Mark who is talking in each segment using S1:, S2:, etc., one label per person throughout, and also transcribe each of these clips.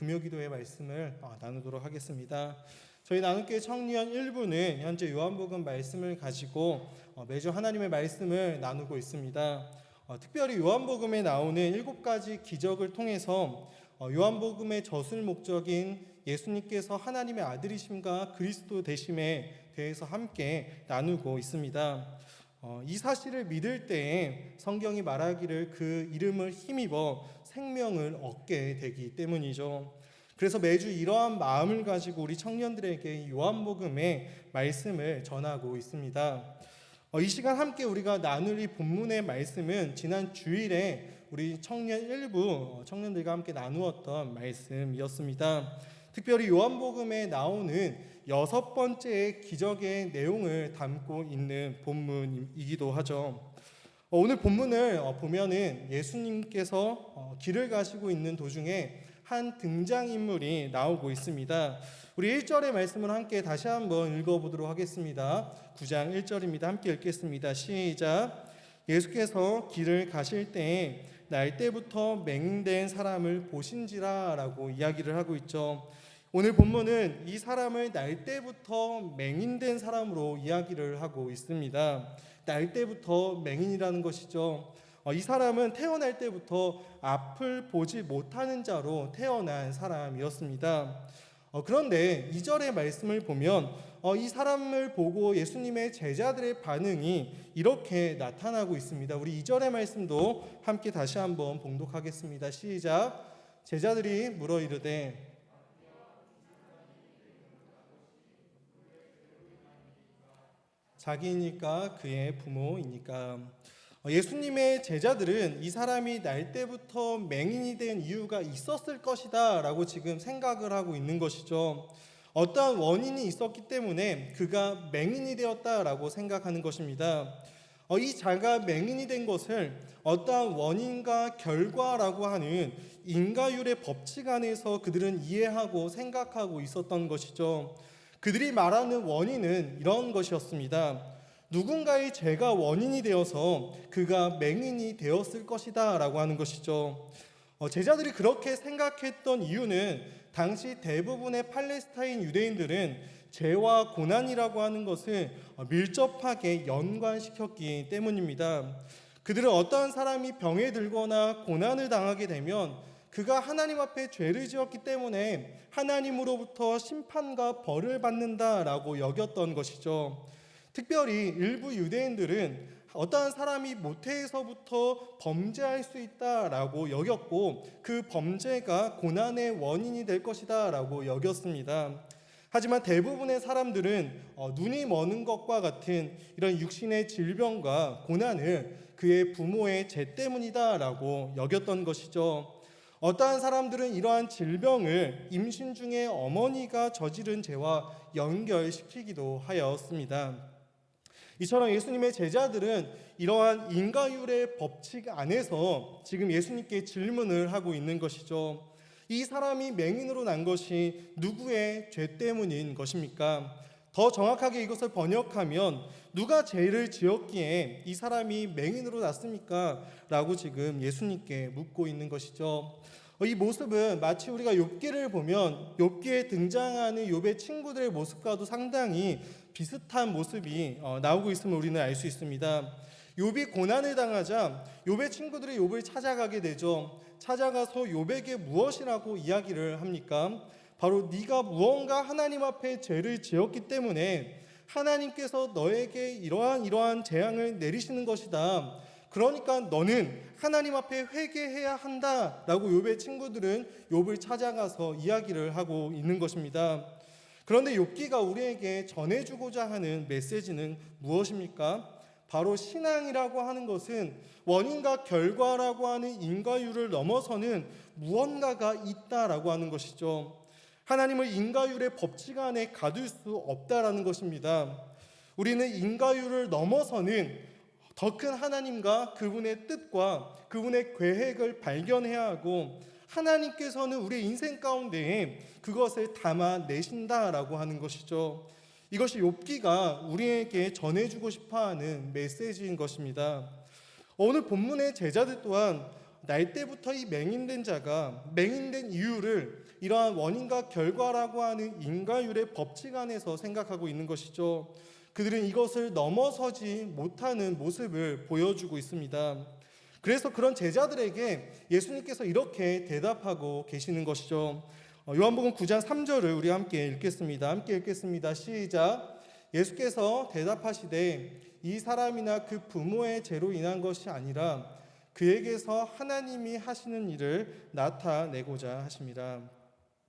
S1: 금요기도의 말씀을 나누도록 하겠습니다. 저희 나눔교회 청년 1부는 현재 요한복음 말씀을 가지고 매주 하나님의 말씀을 나누고 있습니다. 특별히 요한복음에 나오는 7가지 기적을 통해서 요한복음의 저술 목적인 예수님께서 하나님의 아들이심과 그리스도 되심에 대해서 함께 나누고 있습니다. 이 사실을 믿을 때에 성경이 말하기를 그 이름을 힘입어 생명을 얻게 되기 때문이죠. 그래서 매주 이러한 마음을 가지고 우리 청년들에게 요한복음의 말씀을 전하고 있습니다. 이 시간 함께 우리가 나눌 이 본문의 말씀은 지난 주일에 우리 청년 1부 청년들과 함께 나누었던 말씀이었습니다. 특별히 요한복음에 나오는 6번째 기적의 내용을 담고 있는 본문이기도 하죠. 오늘 본문을 보면은 예수님께서 길을 가시고 있는 도중에 한 등장인물이 나오고 있습니다. 우리 1절의 말씀을 함께 다시 한번 읽어보도록 하겠습니다. 9장 1절입니다. 함께 읽겠습니다. 시작. 예수께서 길을 가실 때에 날때부터 맹인된 사람을 보신지라 라고 이야기를 하고 있죠. 오늘 본문은 이 사람을 날때부터 맹인된 사람으로 이야기를 하고 있습니다. 날때부터 맹인이라는 것이죠. 이 사람은 태어날 때부터 앞을 보지 못하는 자로 태어난 사람이었습니다. 그런데 2절의 말씀을 보면 이 사람을 보고 예수님의 제자들의 반응이 이렇게 나타나고 있습니다. 우리 2절의 말씀도 함께 다시 한번 봉독하겠습니다. 시작. 제자들이 물어 이르되 자기이니까 그의 부모이니까. 예수님의 제자들은 이 사람이 날 때부터 맹인이 된 이유가 있었을 것이다 라고 지금 생각을 하고 있는 것이죠. 어떠한 원인이 있었기 때문에 그가 맹인이 되었다라고 생각하는 것입니다. 이 자가 맹인이 된 것을 어떠한 원인과 결과라고 하는 인과율의 법칙 안에서 그들은 이해하고 생각하고 있었던 것이죠. 그들이 말하는 원인은 이런 것이었습니다. 누군가의 죄가 원인이 되어서 그가 맹인이 되었을 것이다 라고 하는 것이죠. 제자들이 그렇게 생각했던 이유는 당시 대부분의 팔레스타인 유대인들은 죄와 고난이라고 하는 것을 밀접하게 연관시켰기 때문입니다. 그들은 어떠한 사람이 병에 들거나 고난을 당하게 되면 그가 하나님 앞에 죄를 지었기 때문에 하나님으로부터 심판과 벌을 받는다라고 여겼던 것이죠. 특별히 일부 유대인들은 어떠한 사람이 모태에서부터 범죄할 수 있다라고 여겼고 그 범죄가 고난의 원인이 될 것이다라고 여겼습니다. 하지만 대부분의 사람들은 눈이 머는 것과 같은 이런 육신의 질병과 고난을 그의 부모의 죄 때문이다라고 여겼던 것이죠. 어떠한 사람들은 이러한 질병을 임신 중에 어머니가 저지른 죄와 연결시키기도 하였습니다. 이처럼 예수님의 제자들은 이러한 인과율의 법칙 안에서 지금 예수님께 질문을 하고 있는 것이죠. 이 사람이 맹인으로 난 것이 누구의 죄 때문인 것입니까? 더 정확하게 이것을 번역하면 누가 죄를 지었기에 이 사람이 맹인으로 났습니까? 라고 지금 예수님께 묻고 있는 것이죠. 이 모습은 마치 우리가 욥기를 보면 욥기에 등장하는 욥의 친구들의 모습과도 상당히 비슷한 모습이 나오고 있음을 우리는 알 수 있습니다. 욥이 고난을 당하자 욥의 친구들이 욥을 찾아가게 되죠. 찾아가서 욥에게 무엇이라고 이야기를 합니까? 바로 네가 무언가 하나님 앞에 죄를 지었기 때문에 하나님께서 너에게 이러한 재앙을 내리시는 것이다. 그러니까 너는 하나님 앞에 회개해야 한다라고 욥의 친구들은 욥을 찾아가서 이야기를 하고 있는 것입니다. 그런데 욥기가 우리에게 전해주고자 하는 메시지는 무엇입니까? 바로 신앙이라고 하는 것은 원인과 결과라고 하는 인과율을 넘어서는 무언가가 있다라고 하는 것이죠. 하나님을 인과율의 법칙 안에 가둘 수 없다라는 것입니다. 우리는 인과율을 넘어서는 더 큰 하나님과 그분의 뜻과 그분의 계획을 발견해야 하고 하나님께서는 우리의 인생 가운데에 그것을 담아내신다라고 하는 것이죠. 이것이 욥기가 우리에게 전해주고 싶어하는 메시지인 것입니다. 오늘 본문의 제자들 또한 날 때부터 이 맹인된 자가 맹인된 이유를 이러한 원인과 결과라고 하는 인과율의 법칙 안에서 생각하고 있는 것이죠. 그들은 이것을 넘어서지 못하는 모습을 보여주고 있습니다. 그래서 그런 제자들에게 예수님께서 이렇게 대답하고 계시는 것이죠. 요한복음 9장 3절을 우리 함께 읽겠습니다. 함께 읽겠습니다. 시작. 예수께서 대답하시되 이 사람이나 그 부모의 죄로 인한 것이 아니라 그에게서 하나님이 하시는 일을 나타내고자 하십니다.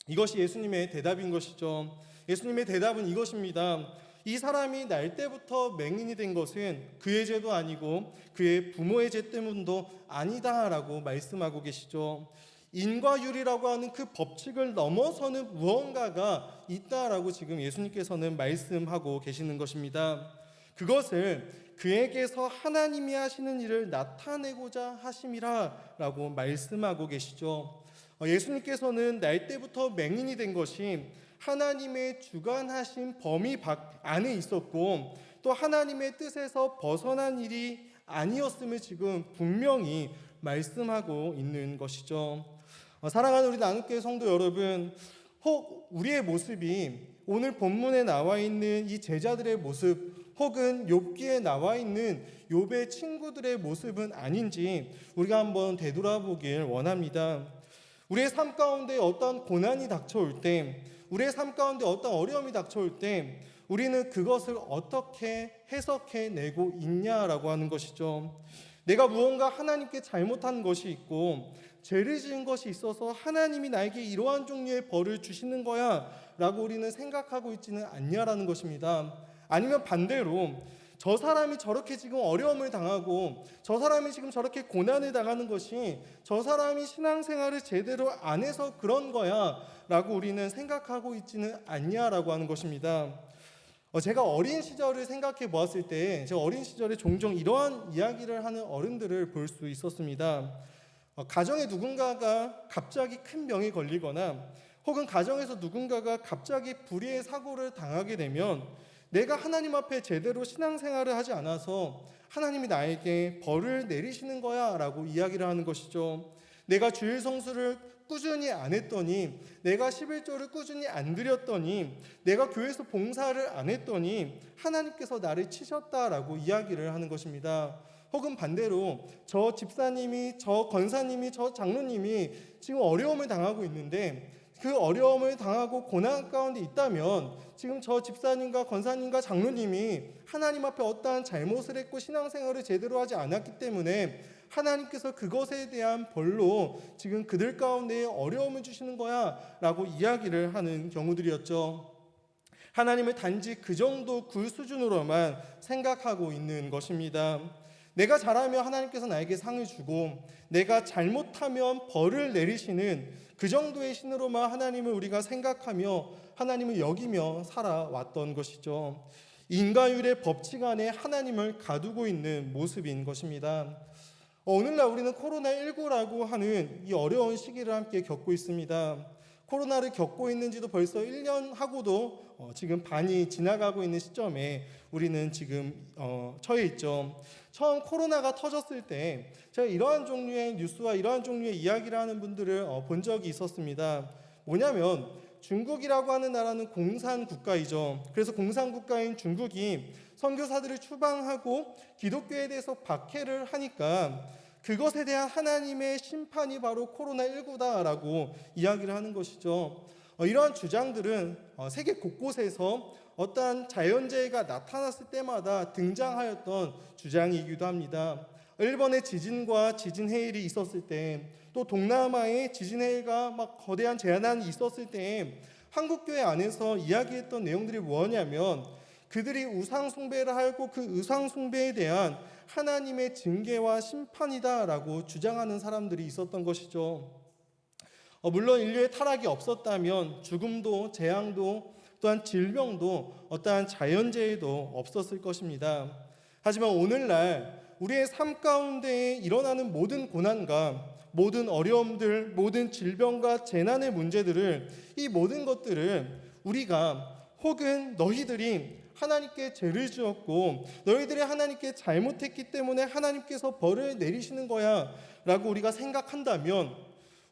S1: 이것이 예수님의 대답인 것이죠. 예수님의 대답은 이것입니다. 이 사람이 날 때부터 맹인이 된 것은 그의 죄도 아니고 그의 부모의 죄 때문도 아니다라고 말씀하고 계시죠. 인과율이라고 하는 그 법칙을 넘어서는 무언가가 있다라고 지금 예수님께서는 말씀하고 계시는 것입니다. 그것을 그에게서 하나님이 하시는 일을 나타내고자 하심이라라고 말씀하고 계시죠. 예수님께서는 날 때부터 맹인이 된 것이 하나님의 주관하신 범위 안에 있었고 또 하나님의 뜻에서 벗어난 일이 아니었음을 지금 분명히 말씀하고 있는 것이죠. 사랑하는 우리 나눔교회 성도 여러분, 혹 우리의 모습이 오늘 본문에 나와 있는 이 제자들의 모습 혹은 욥기에 나와 있는 욥의 친구들의 모습은 아닌지 우리가 한번 되돌아보길 원합니다. 우리의 삶 가운데 어떤 고난이 닥쳐올 때, 우리의 삶 가운데 어떤 어려움이 닥쳐올 때 우리는 그것을 어떻게 해석해내고 있냐라고 하는 것이죠. 내가 무언가 하나님께 잘못한 것이 있고 죄를 지은 것이 있어서 하나님이 나에게 이러한 종류의 벌을 주시는 거야 라고 우리는 생각하고 있지는 않냐라는 것입니다. 아니면 반대로 저 사람이 저렇게 지금 어려움을 당하고 저 사람이 지금 저렇게 고난을 당하는 것이 저 사람이 신앙생활을 제대로 안 해서 그런 거야 라고 우리는 생각하고 있지는 않냐라고 하는 것입니다. 제가 어린 시절을 생각해 보았을 때 제가 어린 시절에 종종 이러한 이야기를 하는 어른들을 볼 수 있었습니다. 가정에 누군가가 갑자기 큰 병에 걸리거나 혹은 가정에서 누군가가 갑자기 불의의 사고를 당하게 되면 내가 하나님 앞에 제대로 신앙생활을 하지 않아서 하나님이 나에게 벌을 내리시는 거야 라고 이야기를 하는 것이죠. 내가 주일 성수를 꾸준히 안 했더니, 내가 11조를 꾸준히 안 드렸더니, 내가 교회에서 봉사를 안 했더니 하나님께서 나를 치셨다라고 이야기를 하는 것입니다. 혹은 반대로 저 집사님이, 저 권사님이, 저 장로님이 지금 어려움을 당하고 있는데 그 어려움을 당하고 고난 가운데 있다면 지금 저 집사님과 권사님과 장로님이 하나님 앞에 어떠한 잘못을 했고 신앙생활을 제대로 하지 않았기 때문에 하나님께서 그것에 대한 벌로 지금 그들 가운데 어려움을 주시는 거야 라고 이야기를 하는 경우들이었죠. 하나님을 단지 그 정도 그 수준으로만 생각하고 있는 것입니다. 내가 잘하면 하나님께서 나에게 상을 주고 내가 잘못하면 벌을 내리시는 그 정도의 신으로만 하나님을 우리가 생각하며 하나님을 여기며 살아왔던 것이죠. 인과율의 법칙 안에 하나님을 가두고 있는 모습인 것입니다. 오늘날 우리는 코로나19라고 하는 이 어려운 시기를 함께 겪고 있습니다. 코로나를 겪고 있는지도 벌써 1년 하고도 지금 반이 지나가고 있는 시점에 우리는 지금 처해 있죠. 처음 코로나가 터졌을 때 제가 이러한 종류의 뉴스와 이러한 종류의 이야기를 하는 분들을 본 적이 있었습니다. 뭐냐면 중국이라고 하는 나라는 공산 국가이죠. 그래서 공산 국가인 중국이 선교사들을 추방하고 기독교에 대해서 박해를 하니까 그것에 대한 하나님의 심판이 바로 코로나19다라고 이야기를 하는 것이죠. 이러한 주장들은 세계 곳곳에서 어떠한 자연재해가 나타났을 때마다 등장하였던 주장이기도 합니다. 일본의 지진과 지진 해일이 있었을 때, 또 동남아의 지진 해일과 막 거대한 재난이 있었을 때 한국교회 안에서 이야기했던 내용들이 뭐냐면 그들이 우상 숭배를 하고 그 우상 숭배에 대한 하나님의 징계와 심판이다라고 주장하는 사람들이 있었던 것이죠. 물론 인류의 타락이 없었다면 죽음도 재앙도 또한 질병도 어떠한 자연재해도 없었을 것입니다. 하지만 오늘날 우리의 삶 가운데 일어나는 모든 고난과 모든 어려움들, 모든 질병과 재난의 문제들을 이 모든 것들을 우리가 혹은 너희들이 하나님께 죄를 지었고 너희들이 하나님께 잘못했기 때문에 하나님께서 벌을 내리시는 거야 라고 우리가 생각한다면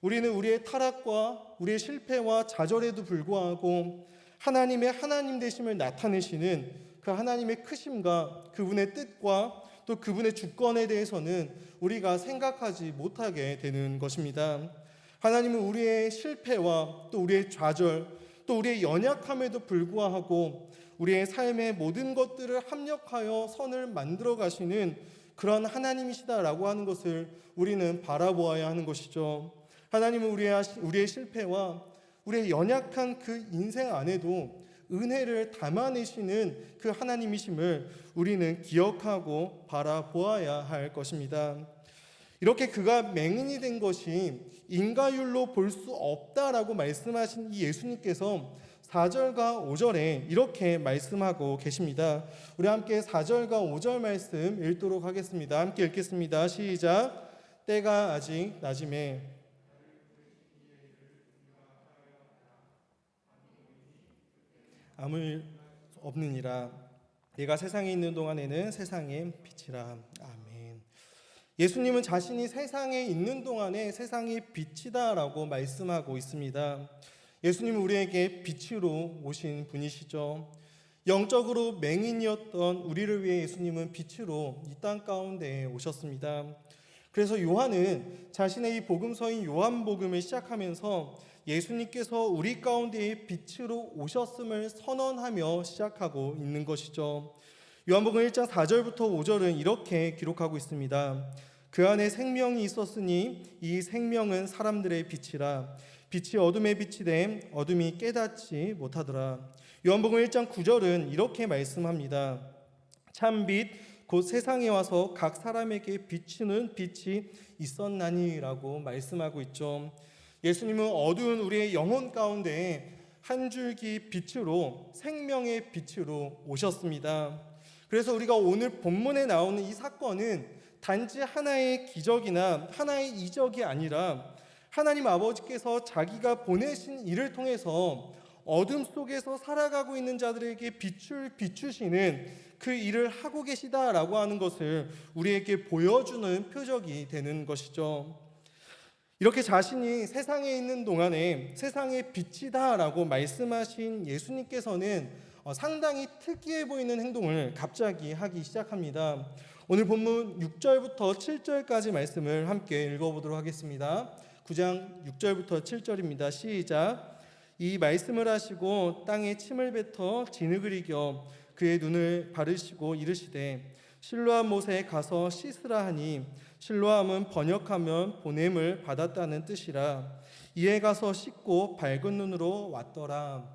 S1: 우리는 우리의 타락과 우리의 실패와 좌절에도 불구하고 하나님의 하나님 되심을 나타내시는 그 하나님의 크심과 그분의 뜻과 또 그분의 주권에 대해서는 우리가 생각하지 못하게 되는 것입니다. 하나님은 우리의 실패와 또 우리의 좌절 또 우리의 연약함에도 불구하고 우리의 삶의 모든 것들을 합력하여 선을 만들어 가시는 그런 하나님이시다라고 하는 것을 우리는 바라보아야 하는 것이죠. 하나님은 우리의 실패와 우리의 연약한 그 인생 안에도 은혜를 담아내시는 그 하나님이심을 우리는 기억하고 바라보아야 할 것입니다. 이렇게 그가 맹인이 된 것이 인과율로 볼 수 없다라고 말씀하신 이 예수님께서 4절과 5절에 이렇게 말씀하고 계십니다. 우리 함께 4절과 5절 말씀 읽도록 하겠습니다. 함께 읽겠습니다. 시작. 때가 아직 낮음에 아무 일 없느니라. 내가 세상에 있는 동안에는 세상의 빛이라. 아멘. 예수님은 자신이 세상에 있는 동안에 세상의 빛이다라고 말씀하고 있습니다. 예수님은 우리에게 빛으로 오신 분이시죠. 영적으로 맹인이었던 우리를 위해 예수님은 빛으로 이 땅 가운데에 오셨습니다. 그래서 요한은 자신의 이 복음서인 요한복음을 시작하면서 예수님께서 우리 가운데에 빛으로 오셨음을 선언하며 시작하고 있는 것이죠. 요한복음 1장 4절부터 5절은 이렇게 기록하고 있습니다. 그 안에 생명이 있었으니 이 생명은 사람들의 빛이라. 빛이 어둠에 빛이 됨 어둠이 깨닫지 못하더라. 요한복음 1장 9절은 이렇게 말씀합니다. 참빛 곧 세상에 와서 각 사람에게 비추는 빛이 있었나니라고 말씀하고 있죠. 예수님은 어두운 우리의 영혼 가운데 한 줄기 빛으로 생명의 빛으로 오셨습니다. 그래서 우리가 오늘 본문에 나오는 이 사건은 단지 하나의 기적이나 하나의 이적이 아니라 하나님 아버지께서 자기가 보내신 일을 통해서 어둠 속에서 살아가고 있는 자들에게 빛을 비추시는 그 일을 하고 계시다라고 하는 것을 우리에게 보여주는 표적이 되는 것이죠. 이렇게 자신이 세상에 있는 동안에 세상의 빛이다라고 말씀하신 예수님께서는 상당히 특이해 보이는 행동을 갑자기 하기 시작합니다. 오늘 본문 6절부터 7절까지 말씀을 함께 읽어보도록 하겠습니다. 9장 6절부터 7절입니다. 시작. 이 말씀을 하시고 땅에 침을 뱉어 진흙을 이겨 그의 눈을 바르시고 이르시되 실로암 못에 가서 씻으라 하니 실로암은 번역하면 보냄을 받았다는 뜻이라. 이에 가서 씻고 밝은 눈으로 왔더라.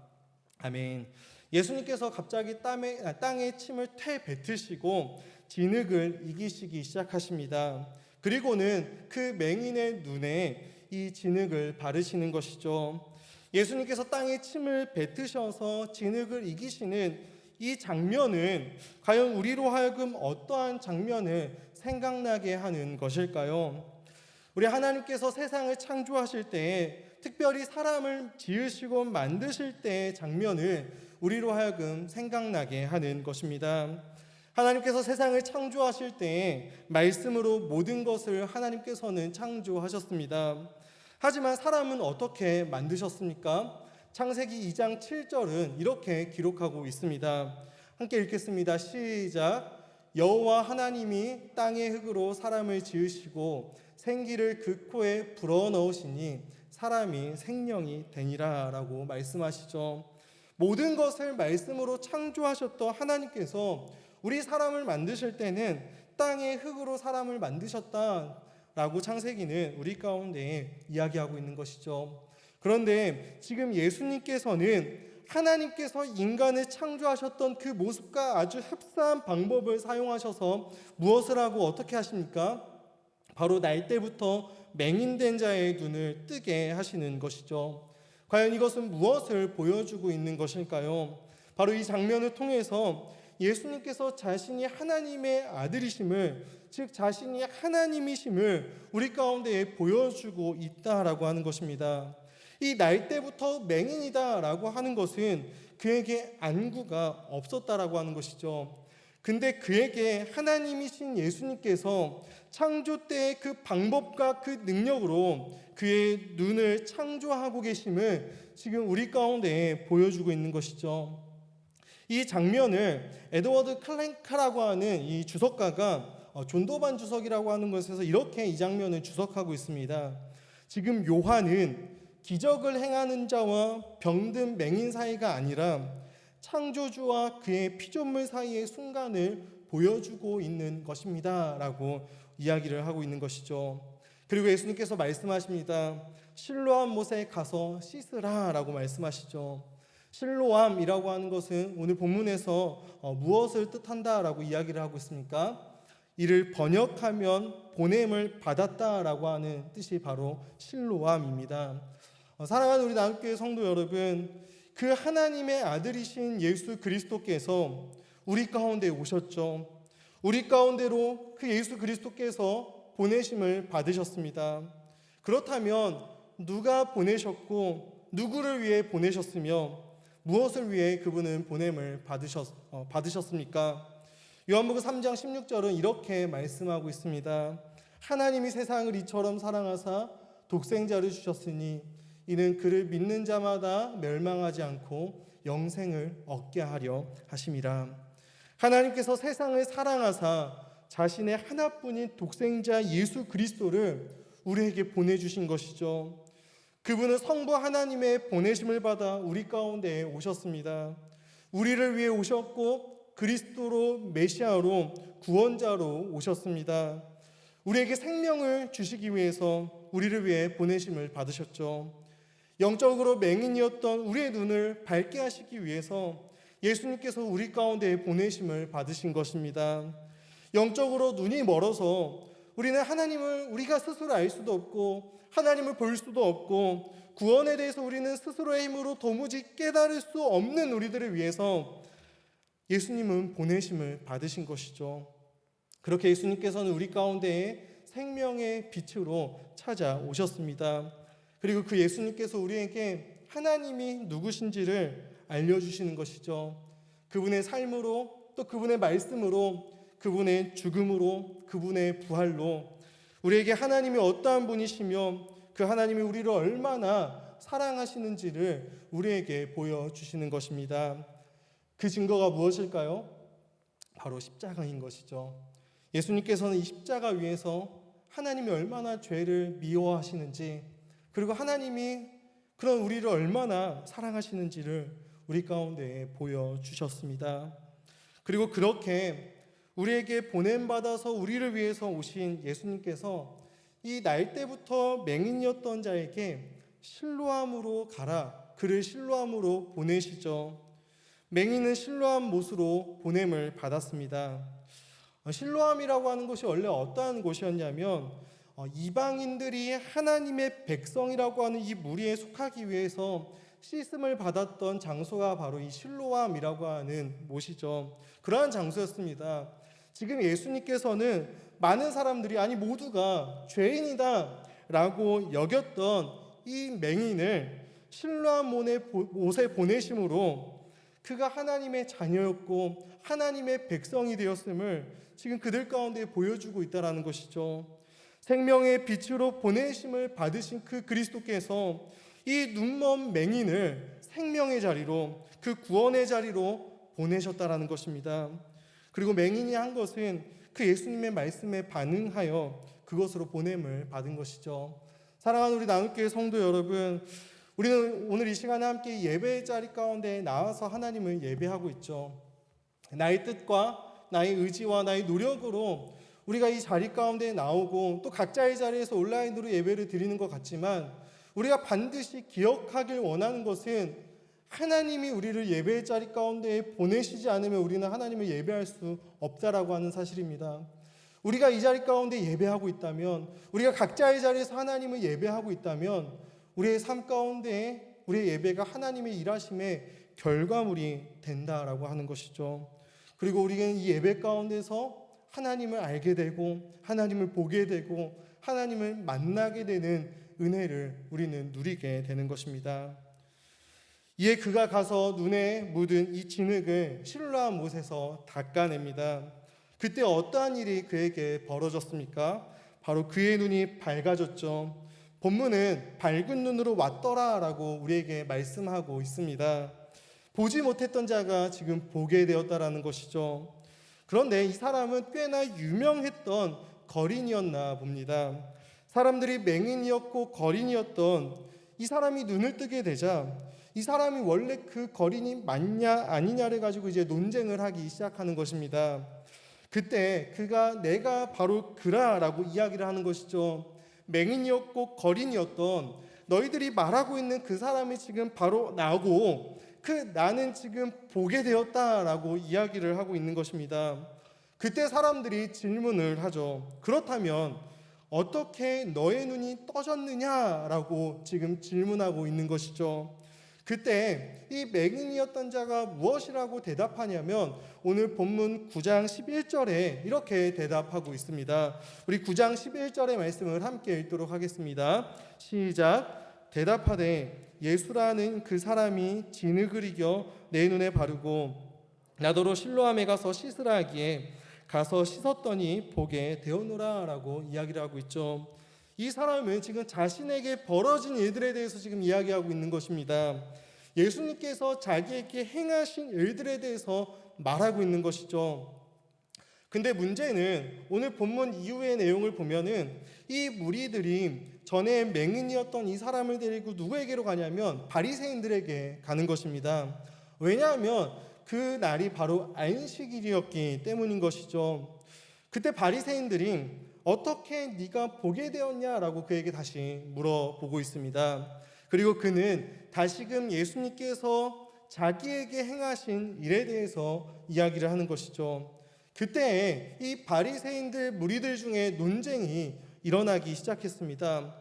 S1: 아멘. 예수님께서 갑자기 땅에 침을 퇴 뱉으시고 진흙을 이기시기 시작하십니다. 그리고는 그 맹인의 눈에 이 진흙을 바르시는 것이죠. 예수님께서 땅에 침을 뱉으셔서 진흙을 이기시는 이 장면은 과연 우리로 하여금 어떠한 장면을 생각나게 하는 것일까요? 우리 하나님께서 세상을 창조하실 때 특별히 사람을 지으시고 만드실 때의 장면을 우리로 하여금 생각나게 하는 것입니다. 하나님께서 세상을 창조하실 때 말씀으로 모든 것을 하나님께서는 창조하셨습니다. 하지만 사람은 어떻게 만드셨습니까? 창세기 2장 7절은 이렇게 기록하고 있습니다. 함께 읽겠습니다. 시작. 여호와 하나님이 땅의 흙으로 사람을 지으시고 생기를 그 코에 불어넣으시니 사람이 생명이 되니라 라고 말씀하시죠. 모든 것을 말씀으로 창조하셨던 하나님께서 우리 사람을 만드실 때는 땅의 흙으로 사람을 만드셨다라고 창세기는 우리 가운데 이야기하고 있는 것이죠. 그런데 지금 예수님께서는 하나님께서 인간을 창조하셨던 그 모습과 아주 흡사한 방법을 사용하셔서 무엇을 하고 어떻게 하십니까? 바로 날 때부터 맹인된 자의 눈을 뜨게 하시는 것이죠. 과연 이것은 무엇을 보여주고 있는 것일까요? 바로 이 장면을 통해서 예수님께서 자신이 하나님의 아들이심을, 즉 자신이 하나님이심을 우리 가운데 보여주고 있다라고 하는 것입니다. 이 날 때부터 맹인이다라고 하는 것은 그에게 안구가 없었다라고 하는 것이죠. 근데 그에게 하나님이신 예수님께서 창조 때의 그 방법과 그 능력으로 그의 눈을 창조하고 계심을 지금 우리 가운데 보여주고 있는 것이죠. 이 장면을 에드워드 클랭카라고 하는 이 주석가가 존도반 주석이라고 하는 것에서 이렇게 이 장면을 주석하고 있습니다. 지금 요한은 기적을 행하는 자와 병든 맹인 사이가 아니라 창조주와 그의 피조물 사이의 순간을 보여주고 있는 것입니다 라고 이야기를 하고 있는 것이죠. 그리고 예수님께서 말씀하십니다. 실로암 못에 가서 씻으라 라고 말씀하시죠. 실로암이라고 하는 것은 오늘 본문에서 무엇을 뜻한다라고 이야기를 하고 있습니까? 이를 번역하면 보냄을 받았다라고 하는 뜻이 바로 실로암입니다. 사랑하는 우리 나눔교회 성도 여러분, 그 하나님의 아들이신 예수 그리스도께서 우리 가운데 오셨죠. 우리 가운데로 그 예수 그리스도께서 보내심을 받으셨습니다. 그렇다면 누가 보내셨고 누구를 위해 보내셨으며 무엇을 위해 그분은 보냄을 받으셨습니까? 요한복음 3장 16절은 이렇게 말씀하고 있습니다. 하나님이 세상을 이처럼 사랑하사 독생자를 주셨으니 이는 그를 믿는 자마다 멸망하지 않고 영생을 얻게 하려 하심이라. 하나님께서 세상을 사랑하사 자신의 하나뿐인 독생자 예수 그리스도를 우리에게 보내주신 것이죠. 그분은 성부 하나님의 보내심을 받아 우리 가운데 오셨습니다. 우리를 위해 오셨고 그리스도로 메시아로 구원자로 오셨습니다. 우리에게 생명을 주시기 위해서 우리를 위해 보내심을 받으셨죠. 영적으로 맹인이었던 우리의 눈을 밝게 하시기 위해서 예수님께서 우리 가운데 보내심을 받으신 것입니다. 영적으로 눈이 멀어서 우리는 하나님을 우리가 스스로 알 수도 없고 하나님을 볼 수도 없고 구원에 대해서 우리는 스스로의 힘으로 도무지 깨달을 수 없는 우리들을 위해서 예수님은 보내심을 받으신 것이죠. 그렇게 예수님께서는 우리 가운데에 생명의 빛으로 찾아오셨습니다. 그리고 그 예수님께서 우리에게 하나님이 누구신지를 알려주시는 것이죠. 그분의 삶으로 또 그분의 말씀으로 그분의 죽음으로 그분의 부활로 우리에게 하나님이 어떠한 분이시며 그 하나님이 우리를 얼마나 사랑하시는지를 우리에게 보여주시는 것입니다. 그 증거가 무엇일까요? 바로 십자가인 것이죠. 예수님께서는 이 십자가 위에서 하나님이 얼마나 죄를 미워하시는지 그리고 하나님이 그런 우리를 얼마나 사랑하시는지를 우리 가운데 보여주셨습니다. 그리고 그렇게 우리에게 보냄받아서 우리를 위해서 오신 예수님께서 이 날 때부터 맹인이었던 자에게 실로암으로 가라, 그를 실로암으로 보내시죠. 맹인은 실로암 못으로 보냄을 받았습니다. 실로암이라고 하는 곳이 원래 어떠한 곳이었냐면 이방인들이 하나님의 백성이라고 하는 이 무리에 속하기 위해서 씻음을 받았던 장소가 바로 이 실로암이라고 하는 못이죠. 그러한 장소였습니다. 지금 예수님께서는 많은 사람들이 아니 모두가 죄인이다 라고 여겼던 이 맹인을 실로암 못에 보내심으로 그가 하나님의 자녀였고 하나님의 백성이 되었음을 지금 그들 가운데 보여주고 있다는 것이죠. 생명의 빛으로 보내심을 받으신 그 그리스도께서 이 눈먼 맹인을 생명의 자리로 그 구원의 자리로 보내셨다라는 것입니다. 그리고 맹인이 한 것은 그 예수님의 말씀에 반응하여 그것으로 보냄을 받은 것이죠. 사랑하는 우리 나눔교회 성도 여러분, 우리는 오늘 이 시간에 함께 예배의 자리 가운데 나와서 하나님을 예배하고 있죠. 나의 뜻과 나의 의지와 나의 노력으로 우리가 이 자리 가운데 나오고 또 각자의 자리에서 온라인으로 예배를 드리는 것 같지만 우리가 반드시 기억하길 원하는 것은 하나님이 우리를 예배의 자리 가운데 보내시지 않으면 우리는 하나님을 예배할 수 없다라고 하는 사실입니다. 우리가 이 자리 가운데 예배하고 있다면 우리가 각자의 자리에서 하나님을 예배하고 있다면 우리의 삶 가운데 우리의 예배가 하나님의 일하심의 결과물이 된다라고 하는 것이죠. 그리고 우리는 이 예배 가운데서 하나님을 알게 되고 하나님을 보게 되고 하나님을 만나게 되는 은혜를 우리는 누리게 되는 것입니다. 이에 그가 가서 눈에 묻은 이 진흙을 실로암 못에서 닦아냅니다. 그때 어떠한 일이 그에게 벌어졌습니까? 바로 그의 눈이 밝아졌죠. 본문은 밝은 눈으로 왔더라라고 우리에게 말씀하고 있습니다. 보지 못했던 자가 지금 보게 되었다라는 것이죠. 그런데 이 사람은 꽤나 유명했던 거린이었나 봅니다. 사람들이 맹인이었고 거린이었던 이 사람이 눈을 뜨게 되자 이 사람이 원래 그 거린이 맞냐 아니냐를 가지고 이제 논쟁을 하기 시작하는 것입니다. 그때 그가 내가 바로 그라라고 이야기를 하는 것이죠. 맹인이었고 거린이었던 너희들이 말하고 있는 그 사람이 지금 바로 나고 그 나는 지금 보게 되었다라고 이야기를 하고 있는 것입니다. 그때 사람들이 질문을 하죠. 그렇다면 어떻게 너의 눈이 떠졌느냐라고 지금 질문하고 있는 것이죠. 그때 이 맹인이었던 자가 무엇이라고 대답하냐면 오늘 본문 9장 11절에 이렇게 대답하고 있습니다. 우리 9장 11절의 말씀을 함께 읽도록 하겠습니다. 시작. 대답하되 예수라는 그 사람이 진흙을 이겨 내 눈에 바르고 나더러 실로암에 가서 씻으라 하기에 가서 씻었더니 보게 되었노라 라고 이야기를 하고 있죠. 이 사람은 지금 자신에게 벌어진 일들에 대해서 지금 이야기하고 있는 것입니다. 예수님께서 자기에게 행하신 일들에 대해서 말하고 있는 것이죠. 근데 문제는 오늘 본문 이후의 내용을 보면은 이 무리들이 전에 맹인이었던 이 사람을 데리고 누구에게로 가냐면 바리새인들에게 가는 것입니다. 왜냐하면 그 날이 바로 안식일이었기 때문인 것이죠. 그때 바리새인들이 어떻게 네가 보게 되었냐라고 그에게 다시 물어보고 있습니다. 그리고 그는 다시금 예수님께서 자기에게 행하신 일에 대해서 이야기를 하는 것이죠. 그때 이 바리새인들 무리들 중에 논쟁이 일어나기 시작했습니다.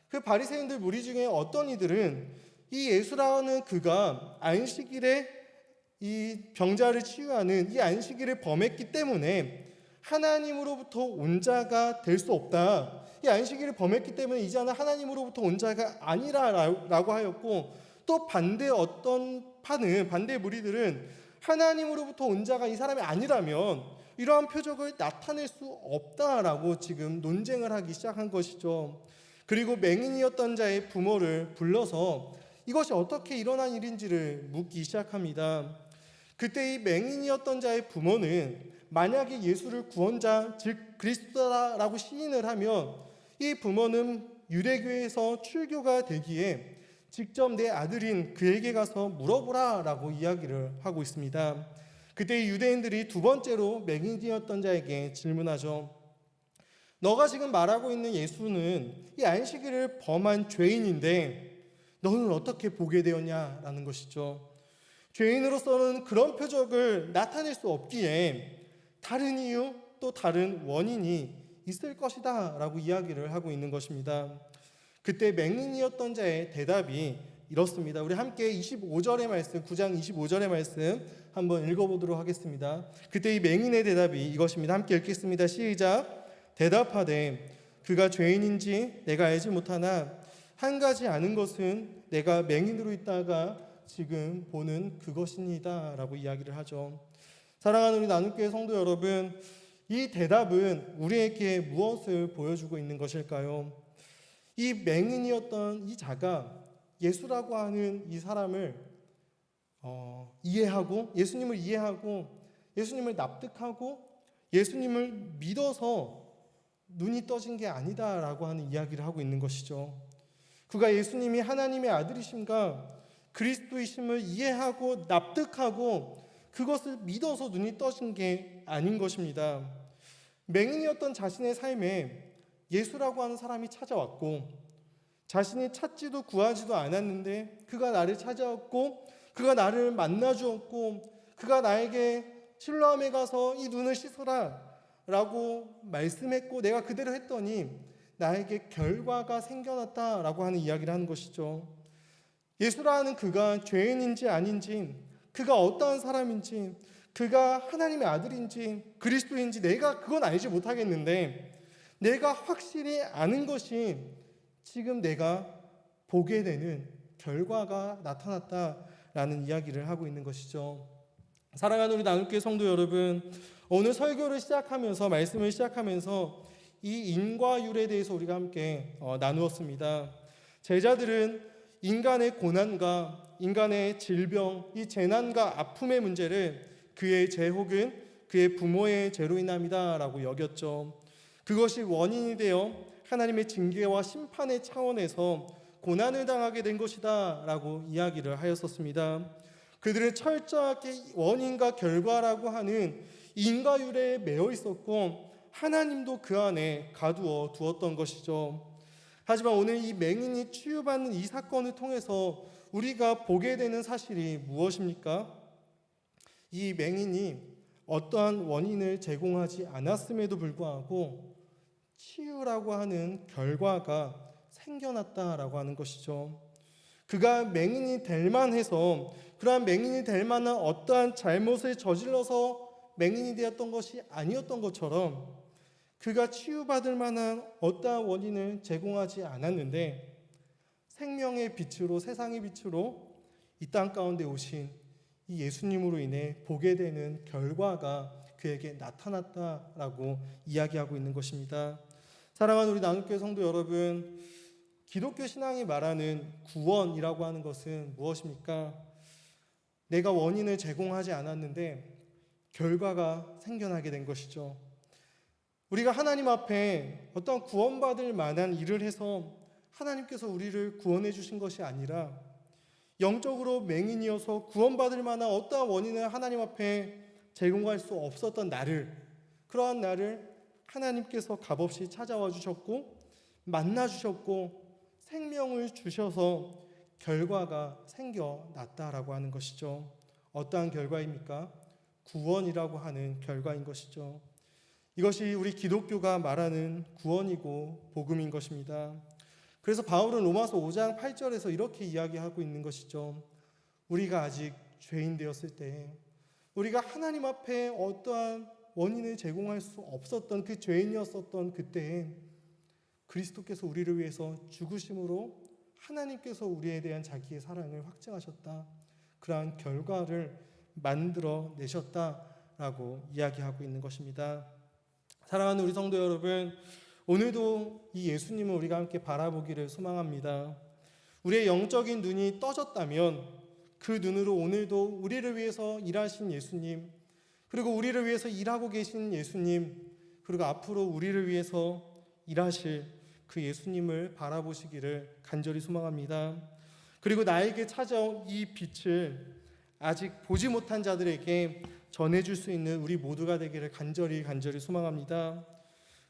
S1: 그 바리새인들 무리 중에 어떤 이들은 이 예수라는 그가 안식일에 이 병자를 치유하는 이 안식일을 범했기 때문에 하나님으로부터 온 자가 될 수 없다. 이 안식일을 범했기 때문에 이제는 하나님으로부터 온 자가 아니라라고 하였고, 또 반대 어떤 반대 무리들은 하나님으로부터 온 자가 이 사람이 아니라면 이러한 표적을 나타낼 수 없다라고 지금 논쟁을 하기 시작한 것이죠. 그리고 맹인이었던 자의 부모를 불러서 이것이 어떻게 일어난 일인지를 묻기 시작합니다. 그때 이 맹인이었던 자의 부모는 만약에 예수를 구원자 즉 그리스도라고 시인을 하면 이 부모는 유대교에서 출교가 되기에 직접 내 아들인 그에게 가서 물어보라라고 이야기를 하고 있습니다. 그때 유대인들이 두 번째로 맹인이었던 자에게 질문하죠. 너가 지금 말하고 있는 예수는 이 안식일을 범한 죄인인데 너는 어떻게 보게 되었냐라는 것이죠. 죄인으로서는 그런 표적을 나타낼 수 없기에 다른 이유 또 다른 원인이 있을 것이다 라고 이야기를 하고 있는 것입니다. 그때 맹인이었던 자의 대답이 이렇습니다. 우리 함께 25절의 말씀, 9장 25절의 말씀 한번 읽어보도록 하겠습니다. 그때 이 맹인의 대답이 이것입니다. 함께 읽겠습니다. 시작. 대답하되 그가 죄인인지 내가 알지 못하나 한 가지 아는 것은 내가 맹인으로 있다가 지금 보는 그것이니이다 라고 이야기를 하죠. 사랑하는 우리 나눔교회 성도 여러분, 이 대답은 우리에게 무엇을 보여주고 있는 것일까요? 이 맹인이었던 이 자가 예수라고 하는 이 사람을 이해하고 예수님을 이해하고 예수님을 납득하고 예수님을 믿어서 눈이 떠진 게 아니다라고 하는 이야기를 하고 있는 것이죠. 그가 예수님이 하나님의 아들이심과 그리스도이심을 이해하고 납득하고 그것을 믿어서 눈이 떠진 게 아닌 것입니다. 맹인이었던 자신의 삶에 예수라고 하는 사람이 찾아왔고 자신이 찾지도 구하지도 않았는데 그가 나를 찾아왔고 그가 나를 만나주었고 그가 나에게 실로암에 가서 이 눈을 씻어라 라고 말씀했고 내가 그대로 했더니 나에게 결과가 생겨났다라고 하는 이야기를 하는 것이죠. 예수라는 그가 죄인인지 아닌지, 그가 어떠한 사람인지, 그가 하나님의 아들인지 그리스도인지 내가 그건 알지 못하겠는데 내가 확실히 아는 것이 지금 내가 보게 되는 결과가 나타났다라는 이야기를 하고 있는 것이죠. 사랑하는 우리 나눔교회 성도 여러분, 오늘 설교를 시작하면서 말씀을 시작하면서 이 인과율에 대해서 우리가 함께 나누었습니다. 제자들은 인간의 고난과 인간의 질병, 이 재난과 아픔의 문제를 그의 죄 혹은 그의 부모의 죄로 인함이다라고 여겼죠. 그것이 원인이 되어 하나님의 징계와 심판의 차원에서 고난을 당하게 된 것이다 라고 이야기를 하였었습니다. 그들은 철저하게 원인과 결과라고 하는 인과율에 매여 있었고 하나님도 그 안에 가두어 두었던 것이죠. 하지만 오늘 이 맹인이 치유받는 이 사건을 통해서 우리가 보게 되는 사실이 무엇입니까? 이 맹인이 어떠한 원인을 제공하지 않았음에도 불구하고 치유라고 하는 결과가 생겨났다라고 하는 것이죠. 그가 맹인이 될 만해서 그러한 맹인이 될 만한 어떠한 잘못을 저질러서 맹인이 되었던 것이 아니었던 것처럼 그가 치유받을 만한 어떠한 원인을 제공하지 않았는데 생명의 빛으로 세상의 빛으로 이 땅 가운데 오신 이 예수님으로 인해 보게 되는 결과가 그에게 나타났다라고 이야기하고 있는 것입니다. 사랑하는 우리 나눔교회 성도 여러분, 기독교 신앙이 말하는 구원이라고 하는 것은 무엇입니까? 내가 원인을 제공하지 않았는데 결과가 생겨나게 된 것이죠. 우리가 하나님 앞에 어떤 구원받을 만한 일을 해서 하나님께서 우리를 구원해 주신 것이 아니라 영적으로 맹인이어서 구원받을 만한 어떠한 원인을 하나님 앞에 제공할 수 없었던 그러한 나를 하나님께서 값없이 찾아와 주셨고 만나 주셨고 생명을 주셔서 결과가 생겨났다라고 하는 것이죠. 어떠한 결과입니까? 구원이라고 하는 결과인 것이죠. 이것이 우리 기독교가 말하는 구원이고 복음인 것입니다. 그래서 바울은 로마서 5장 8절에서 이렇게 이야기하고 있는 것이죠. 우리가 아직 죄인 되었을 때 우리가 하나님 앞에 어떠한 원인을 제공할 수 없었던 그 죄인이었었던 그때에 그리스도께서 우리를 위해서 죽으심으로 하나님께서 우리에 대한 자기의 사랑을 확증하셨다. 그러한 결과를 만들어 내셨다라고 이야기하고 있는 것입니다. 사랑하는 우리 성도 여러분, 오늘도 이 예수님을 우리가 함께 바라보기를 소망합니다. 우리의 영적인 눈이 떠졌다면 그 눈으로 오늘도 우리를 위해서 일하신 예수님, 그리고 우리를 위해서 일하고 계신 예수님, 그리고 앞으로 우리를 위해서 일하실 그 예수님을 바라보시기를 간절히 소망합니다. 그리고 나에게 찾아온 이 빛을 아직 보지 못한 자들에게 전해줄 수 있는 우리 모두가 되기를 간절히 소망합니다.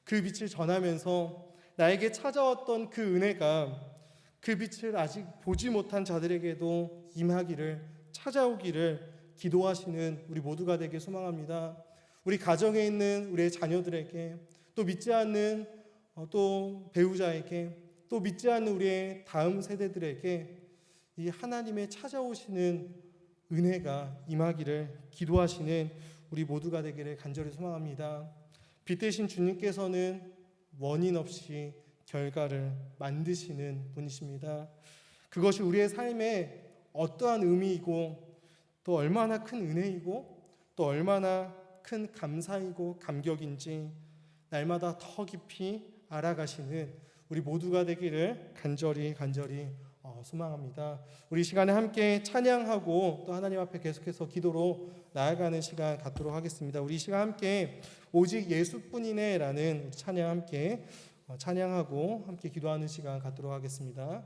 S1: 그 빛을 전하면서 나에게 찾아왔던 그 은혜가 그 빛을 아직 보지 못한 자들에게도 임하기를, 찾아오기를 기도하시는 우리 모두가 되길 소망합니다. 우리 가정에 있는 우리의 자녀들에게, 또 믿지 않는 또 배우자에게, 또 믿지 않는 우리의 다음 세대들에게 이 하나님의 찾아오시는 은혜가 임하기를 기도하시는 우리 모두가 되기를 간절히 소망합니다. 빛 대신 주님께서는 원인 없이 결과를 만드시는 분이십니다. 그것이 우리의 삶에 어떠한 의미이고 또 얼마나 큰 은혜이고 또 얼마나 큰 감사이고 감격인지 날마다 더 깊이 알아가시는 우리 모두가 되기를 간절히 소망합니다. 우리 시간에 함께 찬양하고 또 하나님 앞에 계속해서 기도로 나아가는 시간 갖도록 하겠습니다. 우리 시간 함께 오직 예수뿐이네 라는 찬양 함께 찬양하고 함께 기도하는 시간 갖도록 하겠습니다.